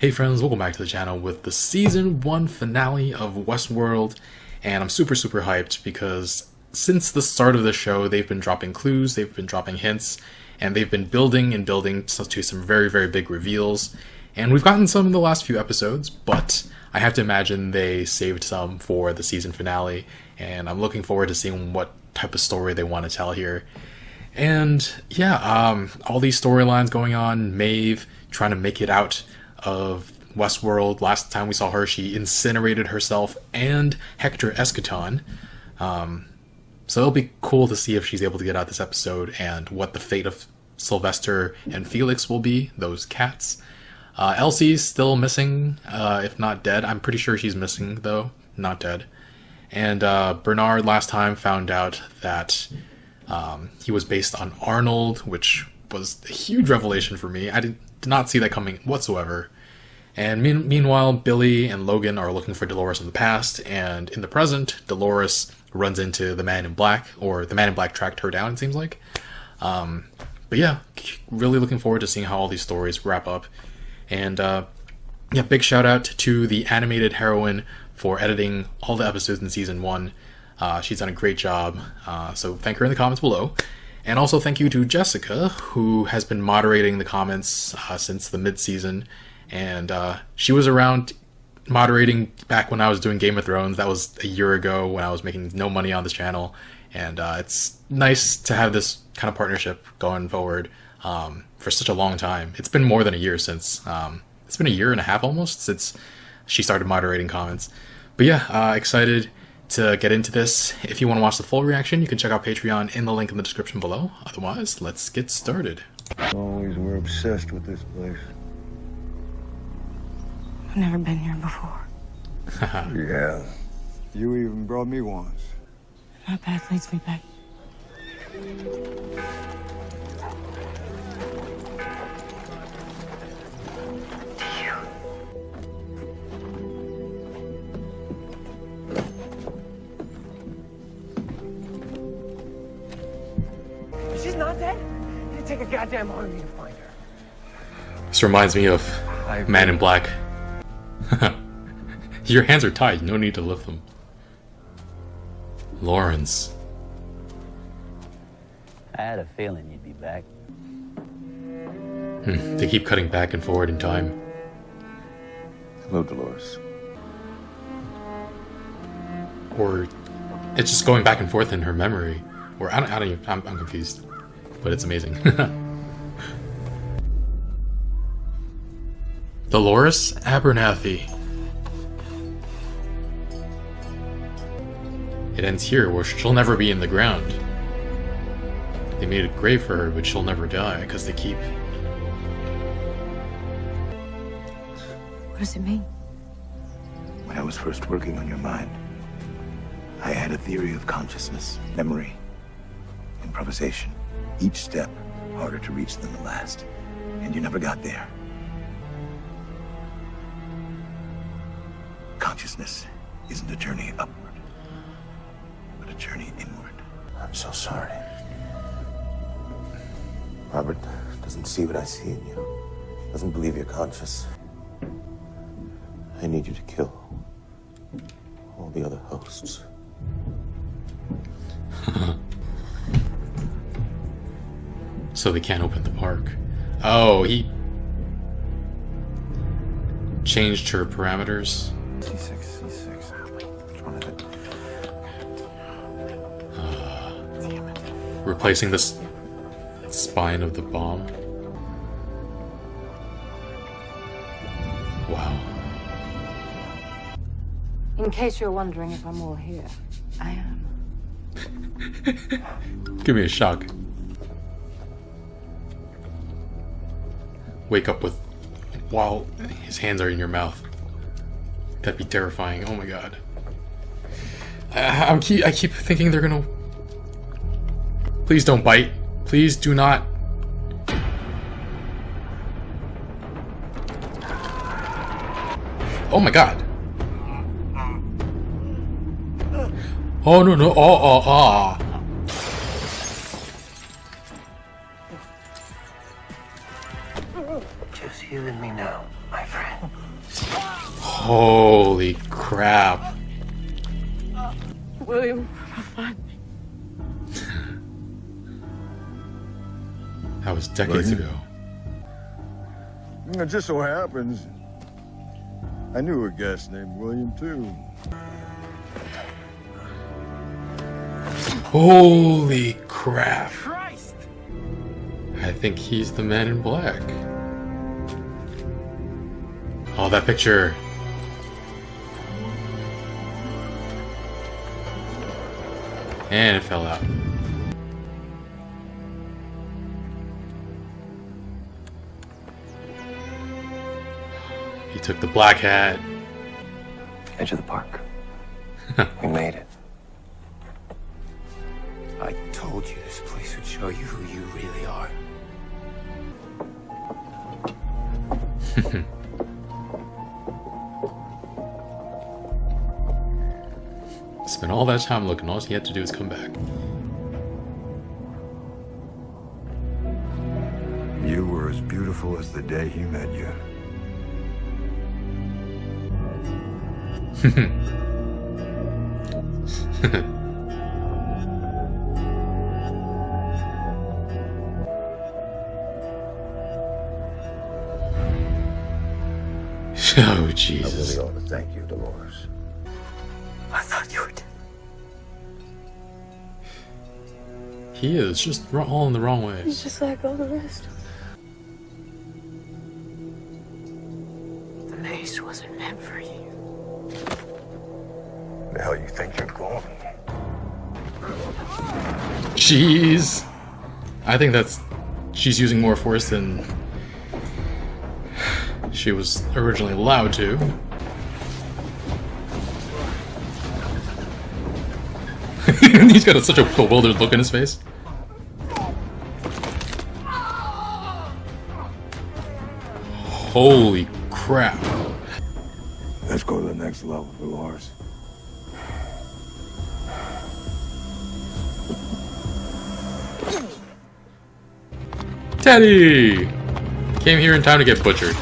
Hey friends, welcome back to the channel with the Season 1 finale of Westworld, and I'm super hyped because since the start of the show they've been dropping clues, they've been dropping hints, and they've been building and building to some very big reveals, and we've gotten some in the last few episodes, but I have to imagine they saved some for the season finale, and I'm looking forward to seeing what type of story they want to tell here. And yeah, all these storylines going on, Maeve trying to make it out of Westworld. Last time we saw her, she incinerated herself and Hector Eschaton. So it'll be cool to see if she's able to get out this episode and what the fate of Sylvester and Felix will be, those cats. Elsie's still missing, if not dead. I'm pretty sure she's missing, though, not dead. And Bernard last time found out that he was based on Arnold, which was a huge revelation for me. I did not see that coming whatsoever. And meanwhile, Billy and Logan are looking for Dolores in the past, and in the present, Dolores runs into the Man in Black, or the Man in Black tracked her down, it seems like. But yeah, really looking forward to seeing how all these stories wrap up. And yeah, big shout out to the animated heroine for editing all the episodes in Season 1. She's done a great job, so thank her in the comments below. And also thank you to Jessica, who has been moderating the comments since the mid-season. And she was around moderating back when I was doing Game of Thrones. That was a year ago when I was making no money on this channel. And it's nice to have this kind of partnership going forward for such a long time. It's been more than a year since, it's been a year and a half almost since she started moderating comments. But yeah, excited to get into this. If you want to watch the full reaction, you can check out Patreon in the link in the description below. Otherwise, let's get started. Always were obsessed with this place. I've never been here before. Yeah. You even brought me once. My path leads me back. She's not dead? It'd take a goddamn army to find her. This reminds me of Man in Black. Your hands are tied, no need to lift them. Lawrence. I had a feeling you'd be back. They keep cutting back and forward in time. Hello, Dolores. Or it's just going back and forth in her memory. Or I don't even, I'm confused. But it's amazing. Dolores Abernathy. It ends here, where she'll never be in the ground. They made a grave for her, but she'll never die, because they keep... What does it mean? When I was first working on your mind, I had a theory of consciousness, memory, improvisation. Each step harder to reach than the last, and you never got there. Consciousness isn't a journey upward, but a journey inward. I'm so sorry. Robert doesn't see what I see in you. Doesn't believe you're conscious. I need you to kill all the other hosts. So they can't open the park. Oh, he changed her parameters. C6. Which one is it? Damn it. Replacing the spine of the bomb. Wow. In case you're wondering if I'm all here, I am. Give me a shock. Wake up with while his hands are in your mouth. That'd be terrifying. Oh my god. I keep thinking they're gonna... Please don't bite. Please do not. Oh my god. Oh no. Oh. Just you and me now, my friend. Holy crap. William, find me. That was decades ago. It just so happens I knew a guest named William, too. Holy crap. Christ! I think he's the man in black. Oh, that picture. And it fell out. He took the black hat. Edge of the park. We made it. I told you this place would show you who you really are. Spent all that time looking, all he had to do is come back. You were as beautiful as the day he met you. Oh, I Jesus. really ought to thank you, Dolores. I thought you were dead. He is just all in the wrong way. He's just like all the rest. The maze wasn't meant for you. The hell you think you're going? Jeez. I think she's using more force than she was originally allowed to. He's got such a bewildered look in his face. Holy crap. Let's go to the next level, Dolores. Teddy! Came here in time to get butchered.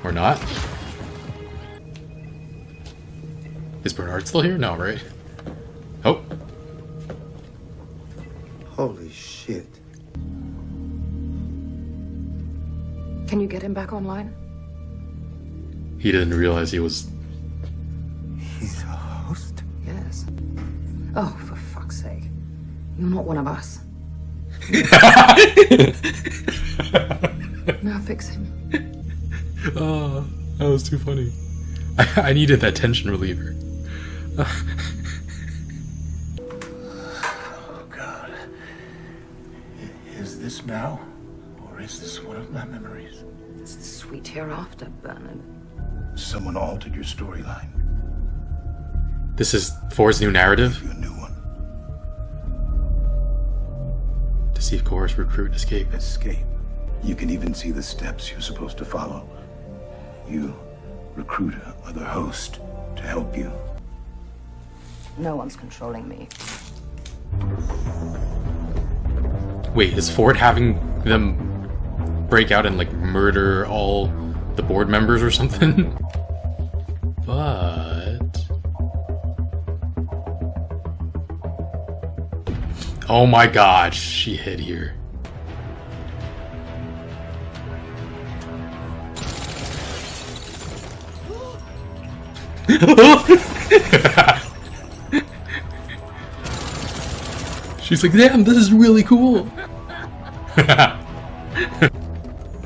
Or not. Is Bernard still here? No, right? Oh. Holy shit. Can you get him back online? He didn't realize he was... He's a host? Yes. Oh, for fuck's sake. You're not one of us. Now fix him. Oh, that was too funny. I needed that tension reliever. Oh, God. Is this now? Or is this one of my memories? It's the sweet hereafter, Bernard. Someone altered your storyline. This is Ford's new narrative? You a new one. Deceive course, recruit, escape. Escape. You can even see the steps you're supposed to follow. You recruit another host to help you. No one's controlling me. Wait, is Ford having them break out and like murder all the board members or something? But... oh my god, she hid here. She's like, damn, this is really cool.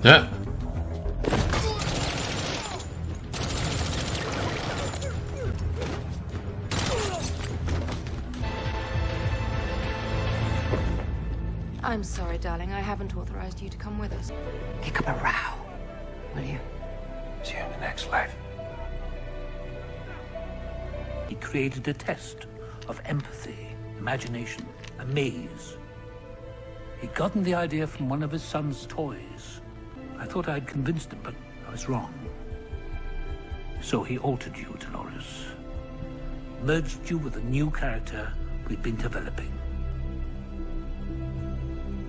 Yeah. I'm sorry, darling. I haven't authorized you to come with us. Kick up a row, will you? See you in the next life. He created a test of empathy, imagination, a maze. He'd gotten the idea from one of his son's toys. I thought I'd convinced him, but I was wrong. So he altered you, Dolores. Merged you with a new character we'd been developing.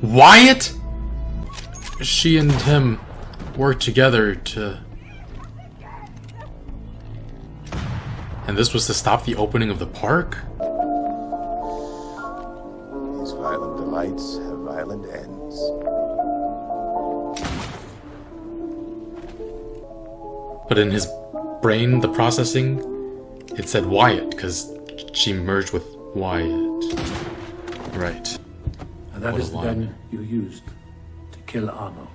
Wyatt? She and him work together to... And this was to stop the opening of the park? These violent delights have violent ends. But in his brain, the processing, it said Wyatt, because she merged with Wyatt. Right. And that What is a the line. gun you used to kill Arnold.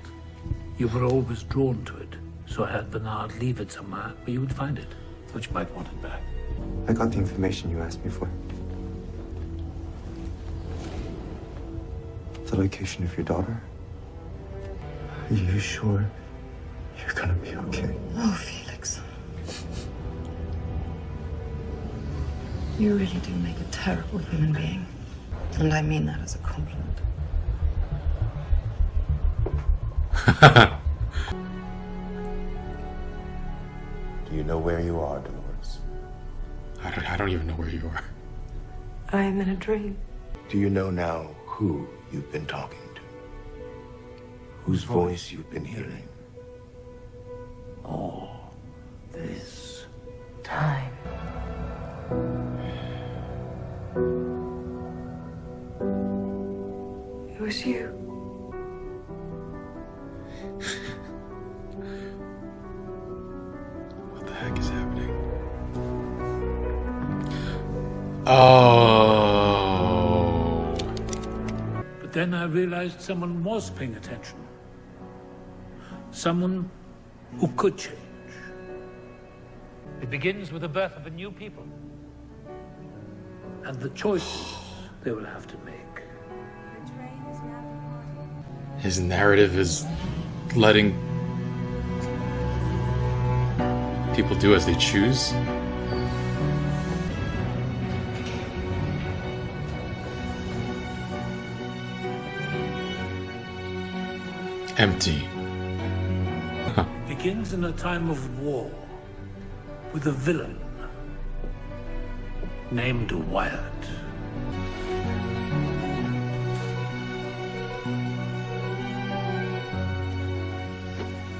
You were always drawn to it, so I had Bernard leave it somewhere where you would find it. Thought you might want it back. I got the information you asked me for. The location of your daughter. Are you sure you're gonna be okay? Oh, Felix. You really do make a terrible human being. And I mean that as a compliment. Do you know where you are, Dolores? I don't even know where you are. I am in a dream. Do you know now who you've been talking to? Whose voice you've been hearing? All this Time. It was you. What the heck is happening? Oh. But then I realized someone was paying attention. Someone who could change. It begins with the birth of a new people. And the choices they will have to make. His narrative is letting people do as they choose. Empty. Begins in a time of war with a villain named Wyatt.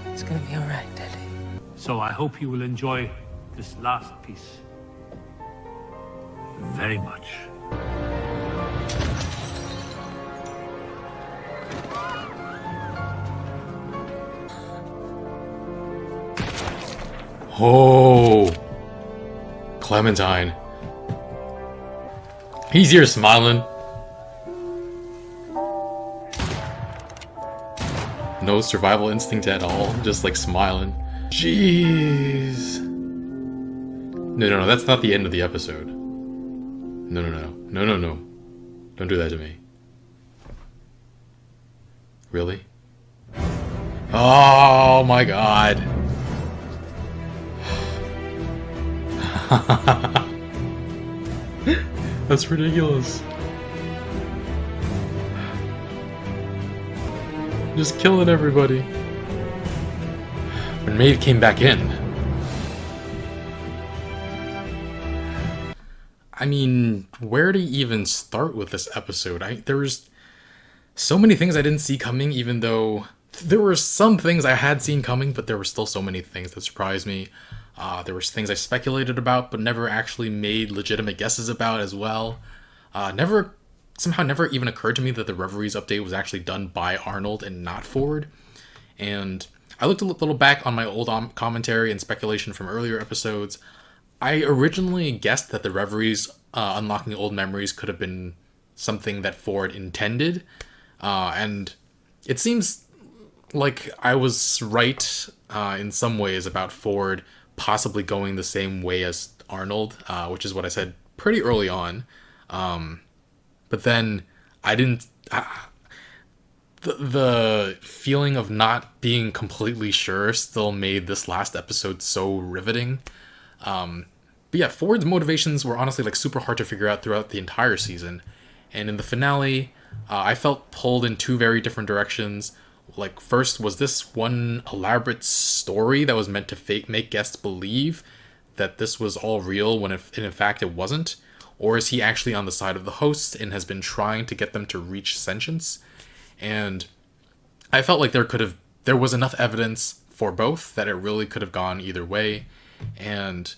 It's gonna be all right, Daddy. So I hope you will enjoy this last piece very much. Oh, Clementine. He's here smiling. No survival instinct at all, just like smiling. Jeez. No, that's not the end of the episode. No. Don't do that to me. Really? Oh my god. That's ridiculous. Just killing everybody. When Maeve came back in. I mean, where to even start with this episode? There was so many things I didn't see coming, even though there were some things I had seen coming, but there were still so many things that surprised me. There was things I speculated about, but never actually made legitimate guesses about as well. Somehow never even occurred to me that the Reveries update was actually done by Arnold and not Ford. And I looked a little back on my old commentary and speculation from earlier episodes. I originally guessed that the Reveries unlocking old memories could have been something that Ford intended. And it seems like I was right in some ways about Ford possibly going the same way as Arnold, which is what I said pretty early on. But then I didn't... The feeling of not being completely sure still made this last episode so riveting. But yeah, Ford's motivations were honestly like super hard to figure out throughout the entire season. And in the finale, I felt pulled in two very different directions. Like, first, was this one elaborate story that was meant to make guests believe that this was all real when in fact it wasn't? Or is he actually on the side of the hosts and has been trying to get them to reach sentience? And I felt like there there was enough evidence for both that it really could have gone either way. And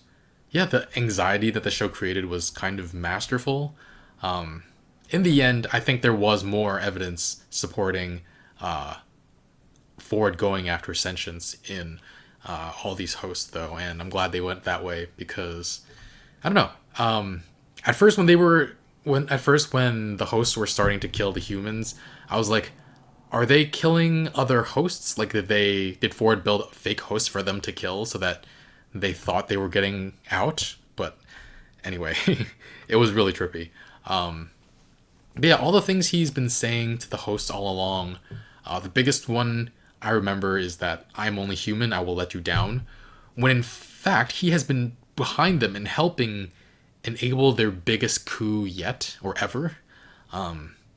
yeah, the anxiety that the show created was kind of masterful. In the end, I think there was more evidence supporting Ford going after sentience in all these hosts, though, and I'm glad they went that way because I don't know. At first, when the hosts were starting to kill the humans, I was like, are they killing other hosts? Like, did Ford build fake hosts for them to kill so that they thought they were getting out? But anyway, it was really trippy. But yeah, all the things he's been saying to the hosts all along, the biggest one I remember is that I'm only human, I will let you down. When in fact, he has been behind them and helping enable their biggest coup yet or ever.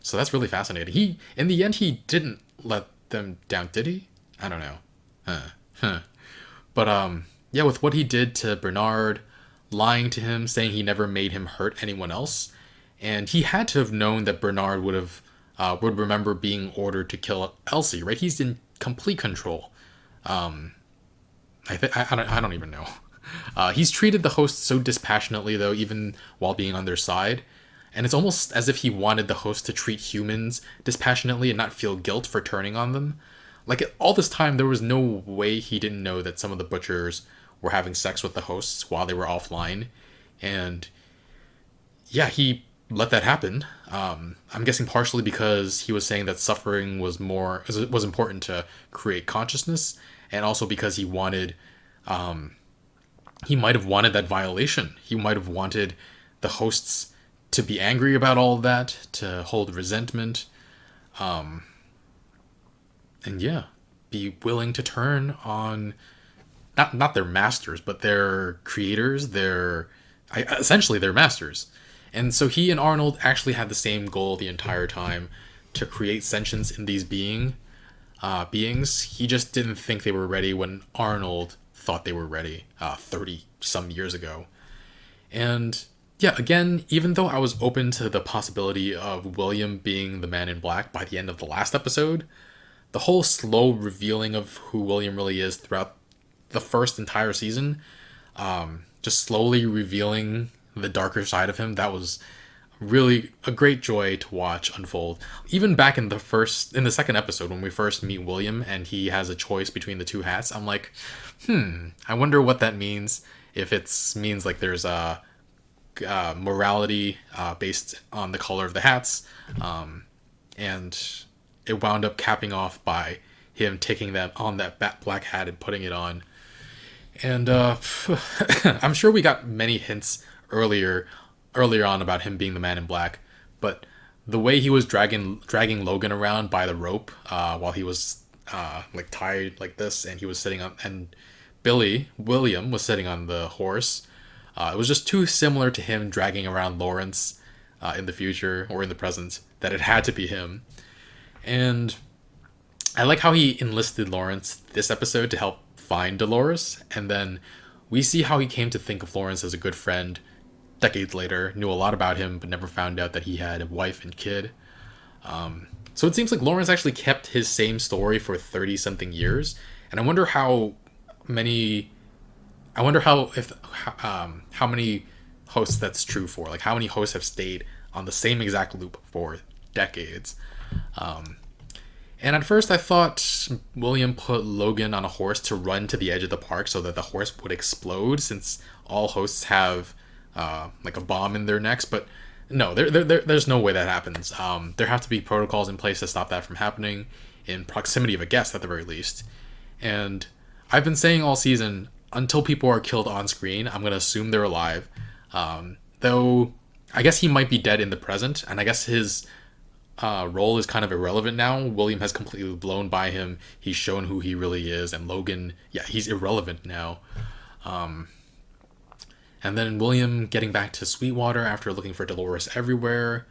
So that's really fascinating. In the end, he didn't let them down, did he? I don't know. But yeah, with what he did to Bernard, lying to him, saying he never made him hurt anyone else, and he had to have known that Bernard would remember being ordered to kill Elsie, right? He's in complete control. I don't even know. He's treated the hosts so dispassionately, though, even while being on their side. And it's almost as if he wanted the host to treat humans dispassionately and not feel guilt for turning on them. Like, all this time, there was no way he didn't know that some of the butchers were having sex with the hosts while they were offline. And yeah, he let that happen. I'm guessing partially because he was saying that suffering was important to create consciousness, and also because he wanted, he might have wanted that violation. He might have wanted the hosts to be angry about all of that, to hold resentment, and yeah, be willing to turn on not their masters, but their creators, essentially their masters. And so he and Arnold actually had the same goal the entire time, to create sentience in these beings. He just didn't think they were ready when Arnold thought they were ready 30 some years ago. And yeah, again, even though I was open to the possibility of William being the Man in Black by the end of the last episode, the whole slow revealing of who William really is throughout the first entire season, just slowly revealing the darker side of him, that was really a great joy to watch unfold. Even back in the second episode, when we first meet William and he has a choice between the two hats, I'm like, I wonder what that means. If it means like there's a morality based on the color of the hats, and it wound up capping off by him taking that black hat and putting it on. And I'm sure we got many hints earlier on about him being the Man in Black, but the way he was dragging Logan around by the rope while he was like tied like this, and he was sitting on, and William was sitting on the horse. It was just too similar to him dragging around Lawrence in the future or in the present that it had to be him. And I like how he enlisted Lawrence this episode to help find Dolores, and then we see how he came to think of Lawrence as a good friend decades later, knew a lot about him, but never found out that he had a wife and kid. So it seems like Lawrence actually kept his same story for 30-something years, and I wonder how many hosts that's true for. Like, how many hosts have stayed on the same exact loop for decades. And at first I thought William put Logan on a horse to run to the edge of the park so that the horse would explode, since all hosts have like a bomb in their necks. But no, there's no way that happens. There have to be protocols in place to stop that from happening, in proximity of a guest at the very least. And I've been saying all season, until people are killed on screen, I'm going to assume they're alive. Though I guess he might be dead in the present, and I guess his role is kind of irrelevant now. William has completely blown by him. He's shown who he really is, and Logan, yeah, he's irrelevant now. And then William getting back to Sweetwater after looking for Dolores everywhere.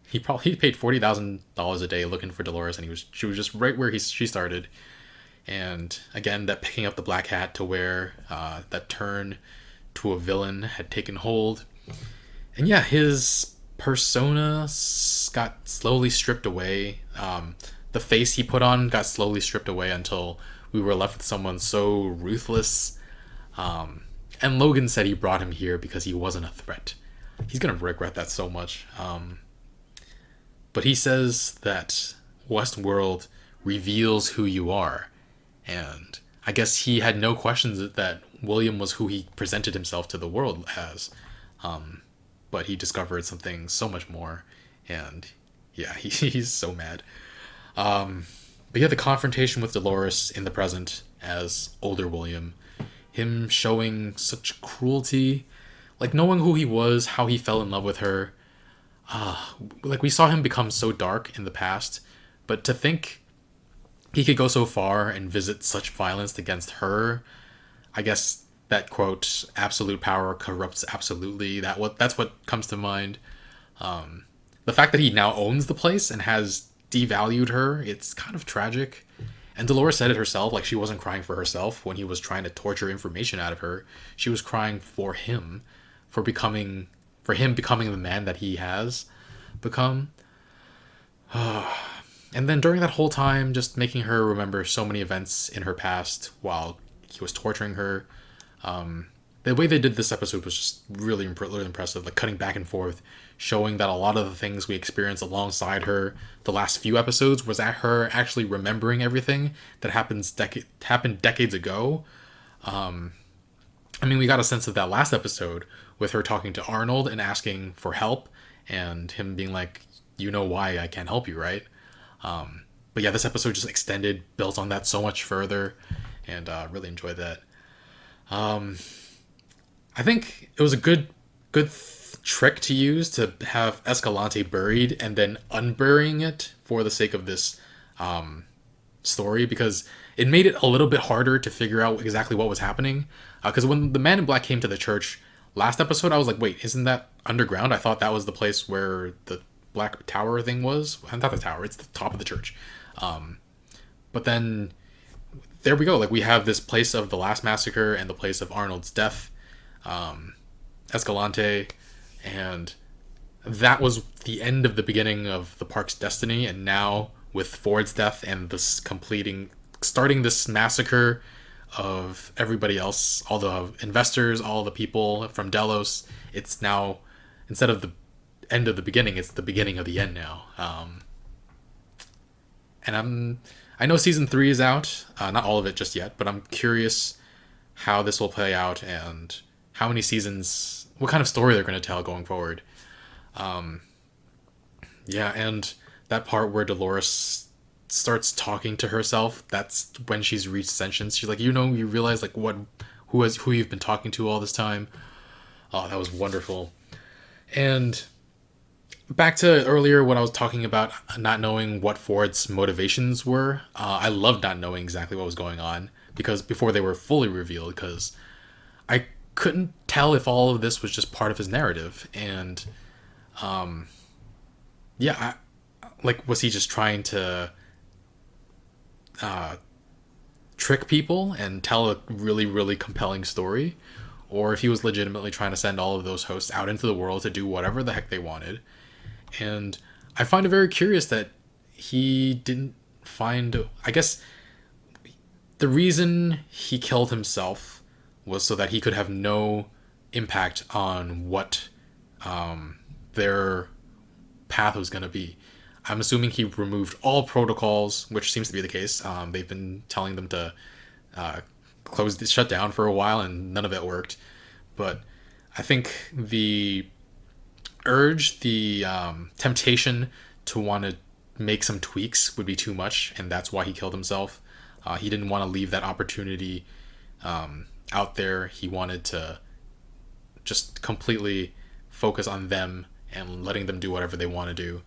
He paid $40,000 a day looking for Dolores, and she was just right where she started. And again, that picking up the black hat to wear, that turn to a villain had taken hold. And yeah, his persona got slowly stripped away. the face he put on got slowly stripped away until we were left with someone so ruthless. And Logan said he brought him here because he wasn't a threat. He's gonna regret that so much. But he says that Westworld reveals who you are, and I guess he had no questions that William was who he presented himself to the world as. But he discovered something so much more, and yeah, he's so mad. But yeah, the confrontation with Dolores in the present as older William, him showing such cruelty, like knowing who he was, how he fell in love with her. Like we saw him become so dark in the past, but to think he could go so far and visit such violence against her, I guess that quote, absolute power corrupts absolutely, that's what comes to mind. The fact that he now owns the place and has devalued her, it's kind of tragic. And Dolores said it herself, like she wasn't crying for herself when he was trying to torture information out of her. She was crying for him, for him becoming the man that he has become. And then during that whole time, just making her remember so many events in her past while he was torturing her. The way they did this episode was just really impressive, like cutting back and forth, showing that a lot of the things we experienced alongside her the last few episodes was at her actually remembering everything that happened decades ago. I mean, we got a sense of that last episode with her talking to Arnold and asking for help, and him being like, you know why I can't help you, right? But yeah, this episode just extended, built on that so much further, and really enjoyed that. I think it was a good trick to use to have Escalante buried and then unburying it for the sake of this story, because it made it a little bit harder to figure out exactly what was happening. Because when the Man in Black came to the church last episode, I was like, wait, isn't that underground? I thought that was the place where the Black Tower thing was. Not the tower, it's the top of the church. But then there we go. Like we have this place of the last massacre and the place of Arnold's death, Escalante, and that was the end of the beginning of the park's destiny. And now with Ford's death and this starting this massacre of everybody else, all the investors, all the people from Delos, it's now, instead of the end of the beginning, it's the beginning of the end now. And I know season 3 is out, not all of it just yet, but I'm curious how this will play out and how many seasons, what kind of story they're going to tell going forward. Yeah, and that part where Dolores starts talking to herself, that's when she's reached sentience. She's like, you realize like who you've been talking to all this time. Oh, that was wonderful. And back to earlier when I was talking about not knowing what Ford's motivations were, I loved not knowing exactly what was going on, because before they were fully revealed, because I couldn't tell if all of this was just part of his narrative. And was he just trying to trick people and tell a really, really compelling story, or if he was legitimately trying to send all of those hosts out into the world to do whatever the heck they wanted. And I find it very curious that he didn't find, I guess the reason he killed himself was so that he could have no impact on what their path was going to be. I'm assuming he removed all protocols, which seems to be the case. They've been telling them to shut down for a while, and none of it worked. But I think the urge, the temptation to want to make some tweaks would be too much, and that's why he killed himself. He didn't want to leave that opportunity out there. He wanted to just completely focus on them and letting them do whatever they want to do,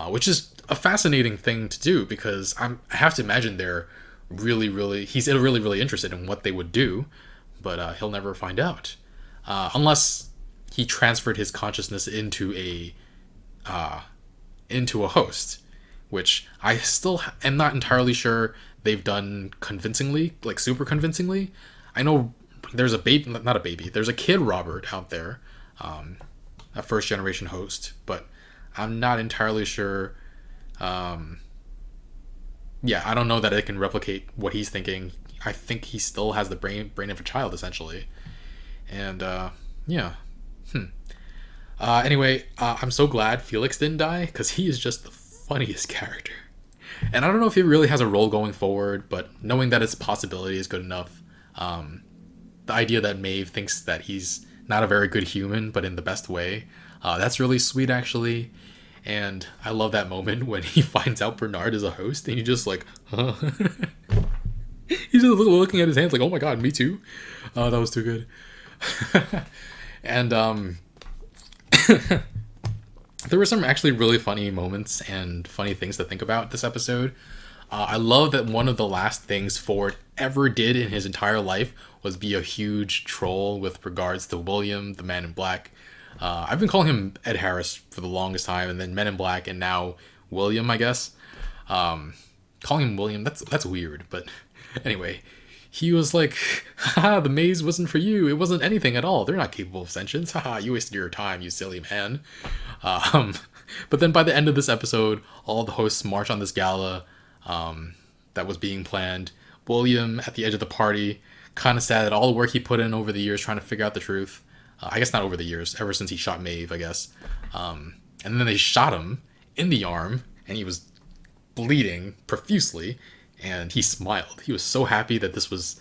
which is a fascinating thing to do, because I have to imagine they're he's really, really interested in what they would do, but he'll never find out. Unless he transferred his consciousness into a host, which I still am not entirely sure they've done convincingly, like super convincingly. I know there's there's a kid Robert out there, a first generation host, but I'm not entirely sure yeah, I don't know that it can replicate what he's thinking. I think he still has the brain of a child, essentially. And yeah. Anyway, I'm so glad Felix didn't die, because he is just the funniest character. And I don't know if he really has a role going forward, but knowing that it's a possibility is good enough. The idea that Maeve thinks that he's not a very good human, but in the best way, that's really sweet, actually. And I love that moment when he finds out Bernard is a host, and he just like, huh? He's just looking at his hands like, oh my god, me too. Oh, that was too good. And there were some actually really funny moments and funny things to think about this episode. I love that one of the last things Ford ever did in his entire life was be a huge troll with regards to William, the Man in Black. I've been calling him Ed Harris for the longest time, and then Men in Black, and now William, I guess. Calling him William, that's weird, but anyway. He was like, haha, the maze wasn't for you. It wasn't anything at all. They're not capable of sentience. Haha, you wasted your time, you silly man. But then by the end of this episode, all the hosts march on this gala that was being planned. William, at the edge of the party, kind of sad at all the work he put in over the years trying to figure out the truth. I guess not over the years, ever since he shot Maeve, I guess. And then they shot him in the arm, and he was bleeding profusely. And he smiled. He was so happy that this was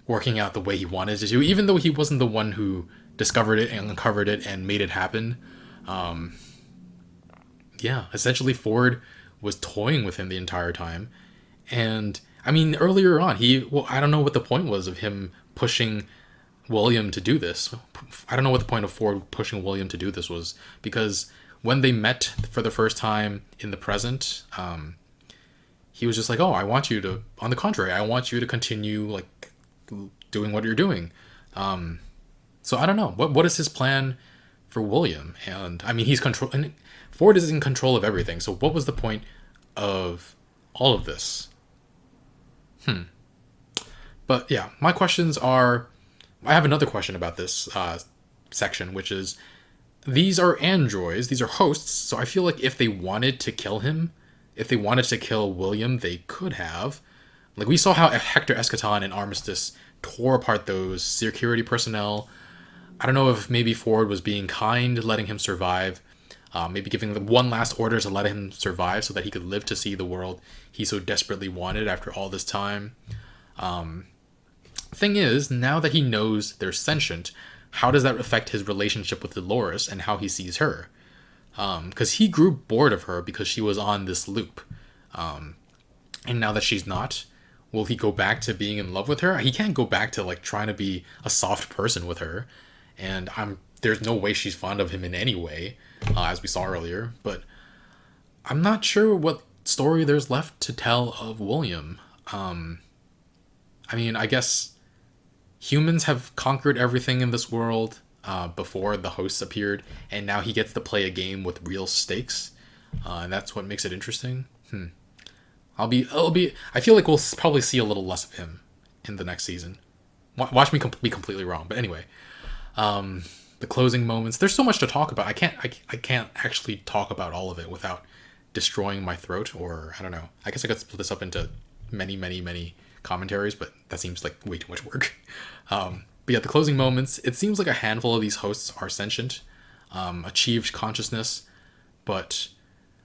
working out the way he wanted it to, even though he wasn't the one who discovered it and uncovered it and made it happen. Yeah, essentially Ford was toying with him the entire time. And, I mean, earlier on, I don't know what the point was of him pushing William to do this. I don't know what the point of Ford pushing William to do this was, because when they met for the first time in the present, he was just like, oh, on the contrary, I want you to continue, like, doing what you're doing. So I don't know. What is his plan for William? And, I mean, Ford is in control of everything, so what was the point of all of this? But, yeah, my questions are... I have another question about this section, which is, these are androids, these are hosts, so I feel like if they wanted to kill him... If they wanted to kill William, they could have. Like, we saw how Hector Escaton and Armistice tore apart those security personnel. I don't know if maybe Ford was being kind, letting him survive. Maybe giving them one last order to let him survive so that he could live to see the world he so desperately wanted after all this time. Thing is, now that he knows they're sentient, how does that affect his relationship with Dolores and how he sees her? Because he grew bored of her because she was on this loop. And now that she's not, will he go back to being in love with her? He can't go back to, like, trying to be a soft person with her. And there's no way she's fond of him in any way, as we saw earlier. But I'm not sure what story there's left to tell of William. I mean, I guess humans have conquered everything in this world before the hosts appeared, and now he gets to play a game with real stakes, and that's what makes it interesting. I feel like we'll probably see a little less of him in the next season. Watch me be completely wrong, but anyway, the closing moments. There's so much to talk about. I can't actually talk about all of it without destroying my throat, or I don't know. I guess I could split this up into many commentaries, but that seems like way too much work. But yeah, the closing moments, it seems like a handful of these hosts are sentient, achieved consciousness, but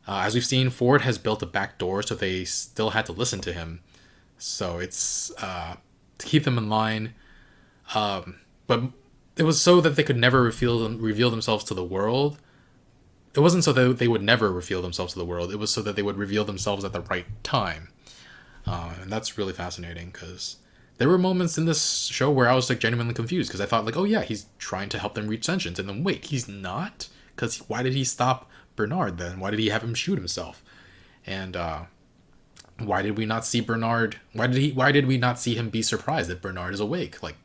as we've seen, Ford has built a back door, so they still had to listen to him. So it's to keep them in line, but it was so that they could never reveal themselves to the world. It wasn't so that they would never reveal themselves to the world, it was so that they would reveal themselves at the right time. And that's really fascinating, because there were moments in this show where I was like genuinely confused, because I thought like, oh yeah, he's trying to help them reach sentience, and then wait, he's not? Because why did he stop Bernard then? Why did he have him shoot himself? And why did we not see Bernard? Why did we not see him be surprised that Bernard is awake? Like,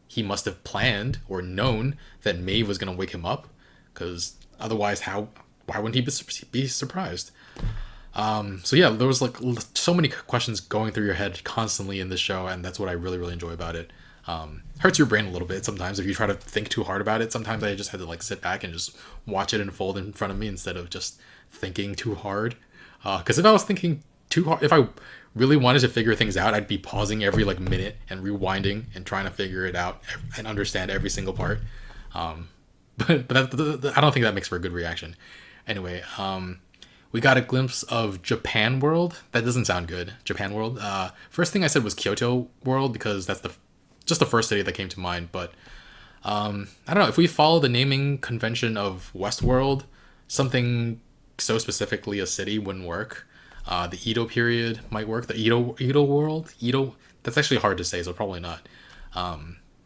he must have planned or known that Maeve was going to wake him up, because otherwise why wouldn't he be surprised? So yeah, there was like so many questions going through your head constantly in this show, and that's what I really enjoy about it. Hurts your brain a little bit sometimes if you try to think too hard about it. Sometimes I just had to like sit back and just watch it unfold in front of me instead of just thinking too hard. Because if I was thinking too hard. If I really wanted to figure things out, I'd be pausing every like minute and rewinding and trying to figure it out and understand every single part. But I don't think that makes for a good reaction. Anyway, we got a glimpse of Japan World. That doesn't sound good. Japan World. First thing I said was Kyoto World because that's just the first city that came to mind. But I don't know, if we follow the naming convention of Westworld, something so specifically a city wouldn't work. The Edo period might work. The Edo world. That's actually hard to say, so probably not.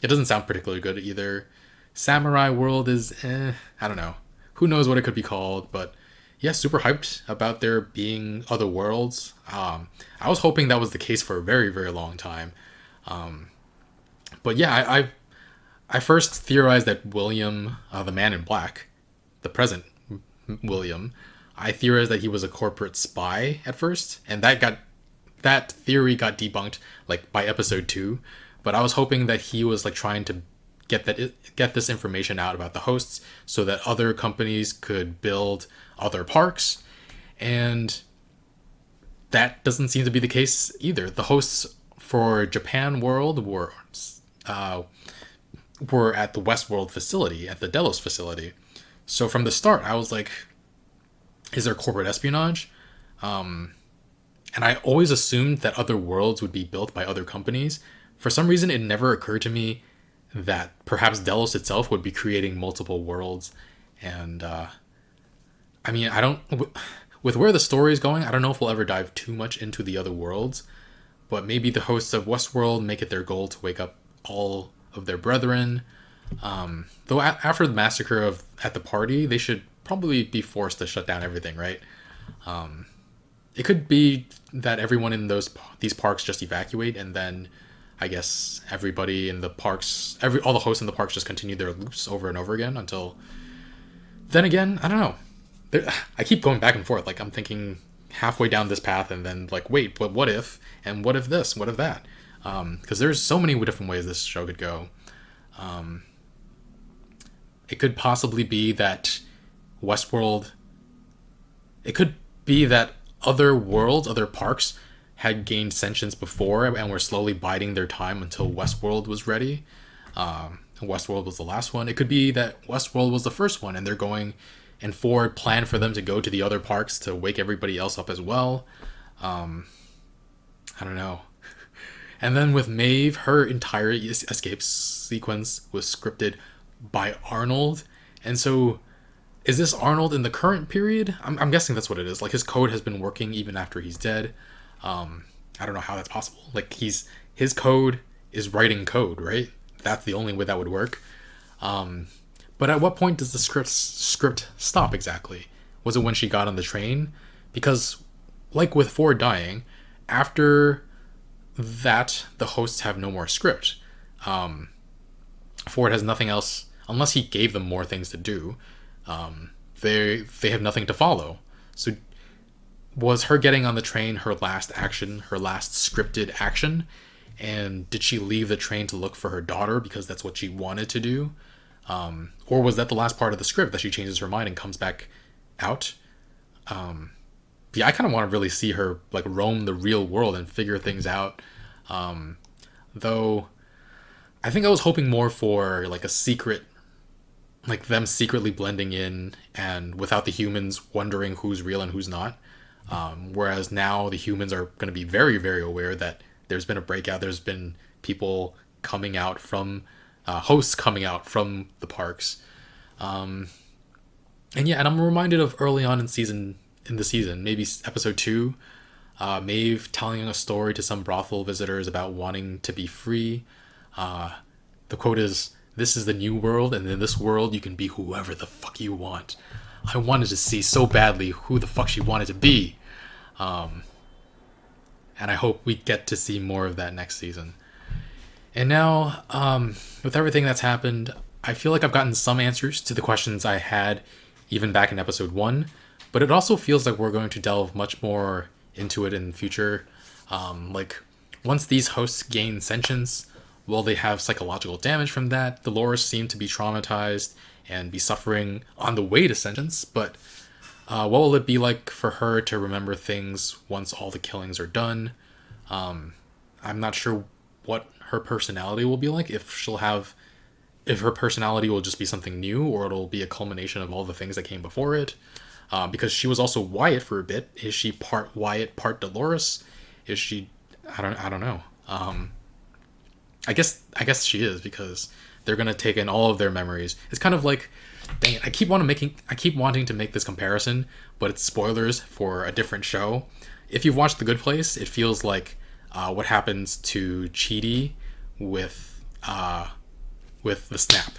It doesn't sound particularly good either. Samurai World is I don't know. Who knows what it could be called, but yeah, super hyped about there being other worlds. I was hoping that was the case for a very, very long time. But yeah, I first theorized that William, the Man in Black, the present William, I theorized that he was a corporate spy at first, and that theory got debunked like by episode 2. But I was hoping that he was like trying to get this information out about the hosts so that other companies could build other parks, and that doesn't seem to be the case either. The hosts for Japan World were at the Westworld facility, at the Delos facility. So from the start, I was like, is there corporate espionage? And I always assumed that other worlds would be built by other companies. For some reason, it never occurred to me that perhaps Delos itself would be creating multiple worlds. And I mean, with where the story is going, I don't know if we'll ever dive too much into the other worlds, but maybe the hosts of Westworld make it their goal to wake up all of their brethren. Though after the massacre at the party, they should probably be forced to shut down everything, right? It could be that everyone in these parks just evacuate, and then I guess everybody in the parks, all the hosts in the parks just continue their loops over and over again until. Then again, I don't know. I keep going back and forth. Like I'm thinking halfway down this path, and then like, wait, but what if? And what if this? What if that? Because there's so many different ways this show could go. It could possibly be that Westworld. It could be that other worlds, other parks, had gained sentience before and were slowly biding their time until Westworld was ready. Westworld was the last one. It could be that Westworld was the first one, and they're going, and Ford planned for them to go to the other parks to wake everybody else up as well. I don't know. And then with Maeve, her entire escape sequence was scripted by Arnold. And so, is this Arnold in the current period? I'm guessing that's what it is. Like, his code has been working even after he's dead. I don't know how that's possible. Like, his code is writing code, right? That's the only way that would work. But at what point does the script stop exactly? Was it when she got on the train? Because, like with Ford dying, after that, the hosts have no more script. Ford has nothing else, unless he gave them more things to do. They have nothing to follow. So was her getting on the train her last action, her last scripted action? And did she leave the train to look for her daughter because that's what she wanted to do? Or was that the last part of the script that she changes her mind and comes back out? Yeah, I kind of want to really see her like roam the real world and figure things out. Though I think I was hoping more for like a secret, like them secretly blending in and without the humans wondering who's real and who's not. Whereas now the humans are going to be very, very aware that there's been a breakout. There's been people coming out from, hosts coming out from the parks. And I'm reminded of early on in the season, maybe episode 2, Maeve telling a story to some brothel visitors about wanting to be free. The quote is, "This is the new world, and in this world you can be whoever the fuck you want." I wanted to see so badly who the fuck she wanted to be. And I hope we get to see more of that next season. And now, with everything that's happened, I feel like I've gotten some answers to the questions I had even back in episode 1, but it also feels like we're going to delve much more into it in the future. Like, once these hosts gain sentience, will they have psychological damage from that? Dolores seemed to be traumatized and be suffering on the way to sentience, but What will it be like for her to remember things once all the killings are done? I'm not sure what her personality will be like, if her personality will just be something new, or it'll be a culmination of all the things that came before it. Because she was also Wyatt for a bit. Is she part Wyatt, part Dolores? Is she? I don't know. I guess she is, because they're gonna take in all of their memories. It's kind of like, dang it, I keep wanting to make this comparison, but it's spoilers for a different show. If you've watched The Good Place, it feels like what happens to Chidi with the snap.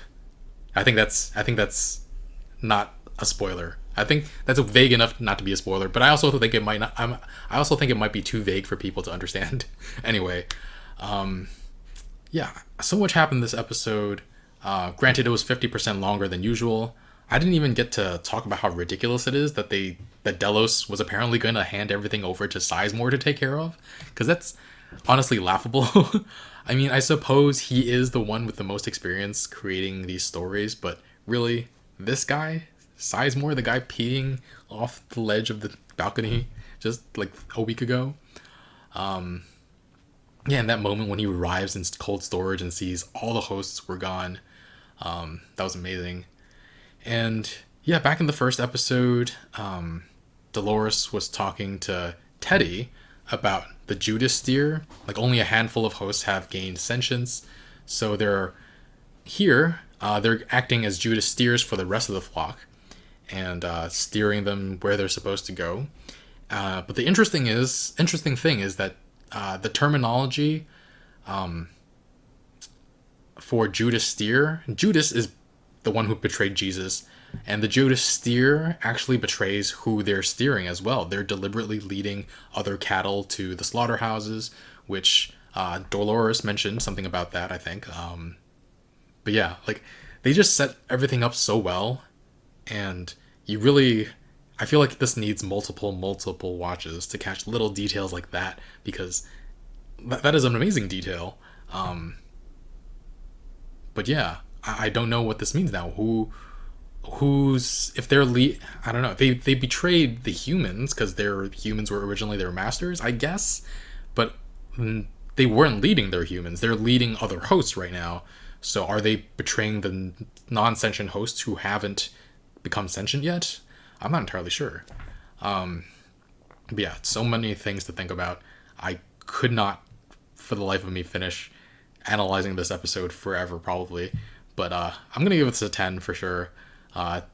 I think that's not a spoiler. I think that's vague enough not to be a spoiler, but I also think it might not. I also think it might be too vague for people to understand. Anyway, yeah, so much happened this episode. Granted, it was 50% longer than usual. I didn't even get to talk about how ridiculous it is that Delos was apparently going to hand everything over to Sizemore to take care of, because that's honestly laughable. I mean, I suppose he is the one with the most experience creating these stories, but really, this guy, Sizemore, the guy peeing off the ledge of the balcony just like a week ago. Yeah, in that moment when he arrives in cold storage and sees all the hosts were gone, that was amazing. And yeah, back in the first episode, Dolores was talking to Teddy about the Judas steer. Like, only a handful of hosts have gained sentience, so they're acting as Judas steers for the rest of the flock, and steering them where they're supposed to go. But the interesting thing is that the terminology for Judas steer, Judas is the one who betrayed Jesus, and the Judas steer actually betrays who they're steering as well. They're deliberately leading other cattle to the slaughterhouses, which Dolores mentioned something about that, I think. But yeah, like, they just set everything up so well, and I feel like this needs multiple watches to catch little details like that, because that is an amazing detail. But yeah, I don't know what this means now. If they're I don't know. They betrayed the humans because their humans were originally their masters, I guess, but they weren't leading their humans. They're leading other hosts right now. So are they betraying the non-sentient hosts who haven't become sentient yet? I'm not entirely sure. But yeah, so many things to think about. I could not, for the life of me, finish analyzing this episode forever, probably. But I'm going to give this a 10 for sure.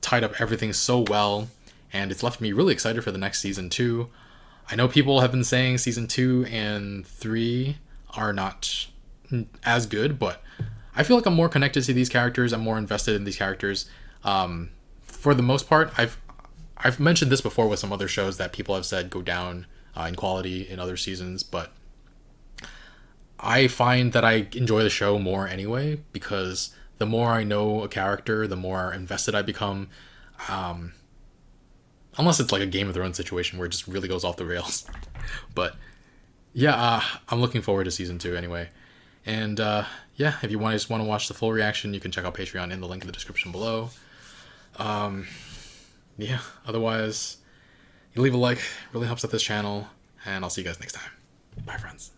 Tied up everything so well, and it's left me really excited for the next season 2. I know people have been saying season 2 and 3 are not as good, but I feel like I'm more connected to these characters. I'm more invested in these characters. For the most part, I've mentioned this before with some other shows that people have said go down in quality in other seasons, but I find that I enjoy the show more anyway, because the more I know a character, the more invested I become. Unless it's like a Game of Thrones situation where it just really goes off the rails. But yeah, I'm looking forward to season 2 anyway. And yeah, if you just want to watch the full reaction, you can check out Patreon in the link in the description below. Yeah, otherwise, you leave a like, really helps out this channel, and I'll see you guys next time. Bye, friends.